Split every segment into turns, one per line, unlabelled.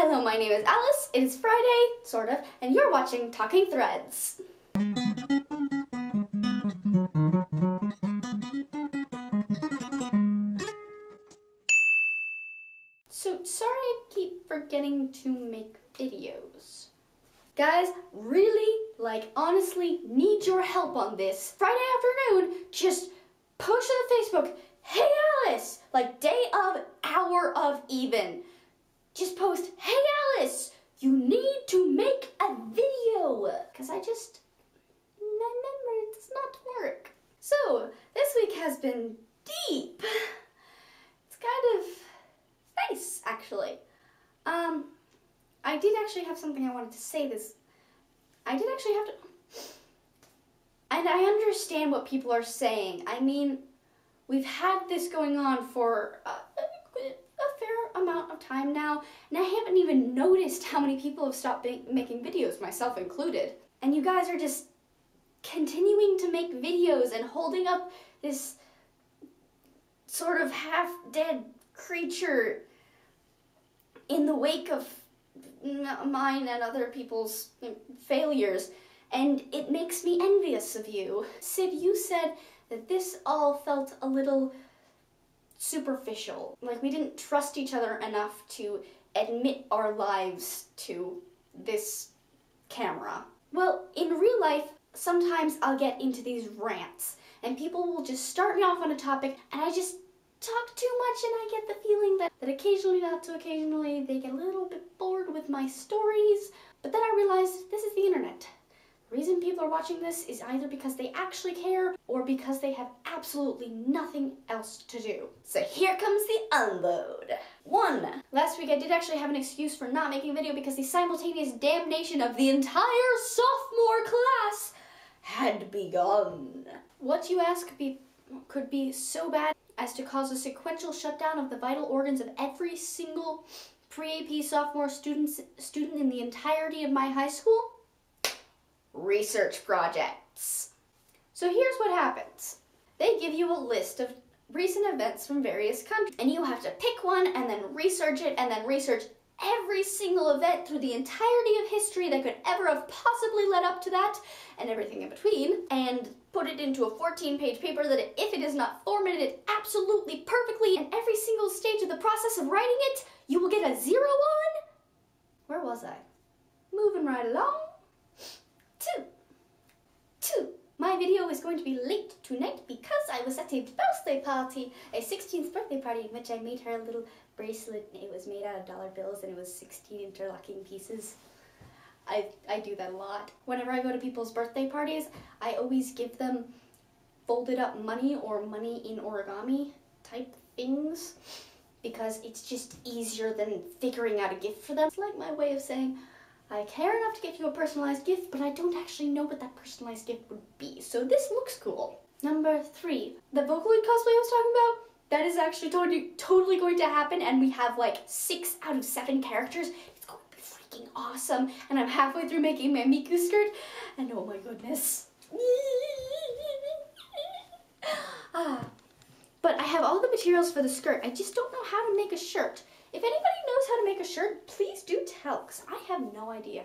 Hello, my name is Alice, it is Friday, sort of, and you're watching Talking Threads. So, sorry I keep forgetting to make videos. Guys, really, honestly, need your help on this. Friday afternoon, just post on Facebook, "Hey Alice!" Day of, hour of even. Just post, "Hey Alice, you need to make a video." Because my memory does not work. So, this week has been deep. It's kind of nice, actually. I did actually have something I wanted to say this. I did actually have to... And I understand what people are saying. I mean, we've had this going on for a fair amount of time now, and I haven't even noticed how many people have stopped making videos, myself included. And you guys are just continuing to make videos and holding up this sort of half-dead creature in the wake of mine and other people's failures, and it makes me envious of you. Sid, you said that this all felt a little superficial, like we didn't trust each other enough to admit our lives to this camera. Well, in real life, sometimes I'll get into these rants, and people will just start me off on a topic, and I just talk too much, and I get the feeling that occasionally, not so occasionally, they get a little bit bored with my stories. But then I realized this is the internet. The reason people are watching this is either because they actually care or because they have absolutely nothing else to do. So here comes the unload. 1. Last week I did actually have an excuse for not making a video because the simultaneous damnation of the entire sophomore class had begun. What, you ask, could be so bad as to cause a sequential shutdown of the vital organs of every single pre-AP sophomore student in the entirety of my high school? Research projects. So here's what happens. They give you a list of recent events from various countries, and you have to pick one and then research it, and then research every single event through the entirety of history that could ever have possibly led up to that, and everything in between, and put it into a 14-page paper that if it is not formatted absolutely perfectly in every single stage of the process of writing it, you will get a 0 on. Where was I? Moving right along. 2. My video is going to be late tonight because I was at a birthday party, a 16th birthday party in which I made her a little bracelet. It was made out of dollar bills and it was 16 interlocking pieces. I do that a lot. Whenever I go to people's birthday parties, I always give them folded up money or money in origami type things because it's just easier than figuring out a gift for them. It's like my way of saying, I care enough to get you a personalized gift, but I don't actually know what that personalized gift would be. So this looks cool. Number 3, the Vocaloid cosplay I was talking about, that is actually totally going to happen, and we have 6 out of 7 characters. It's going to be freaking awesome, and I'm halfway through making my Miku skirt, and oh my goodness. But I have all the materials for the skirt. I just don't know how to make a shirt. If anybody knows how to make a shirt, please do tell, because I have no idea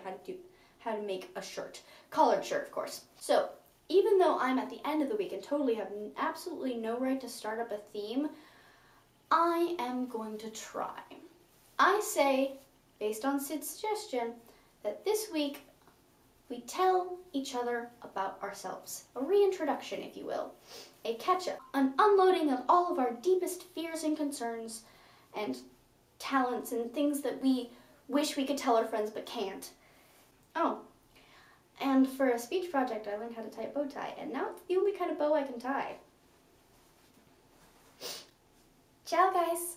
how to make a shirt. Collared shirt, of course. So, even though I'm at the end of the week and totally have absolutely no right to start up a theme, I am going to try. I say, based on Sid's suggestion, that this week we tell each other about ourselves. A reintroduction, if you will. A catch-up. An unloading of all of our deepest fears and concerns and talents and things that we wish we could tell our friends but can't. Oh, and for a speech project I learned how to tie a bow tie, and now it's the only kind of bow I can tie. Ciao guys!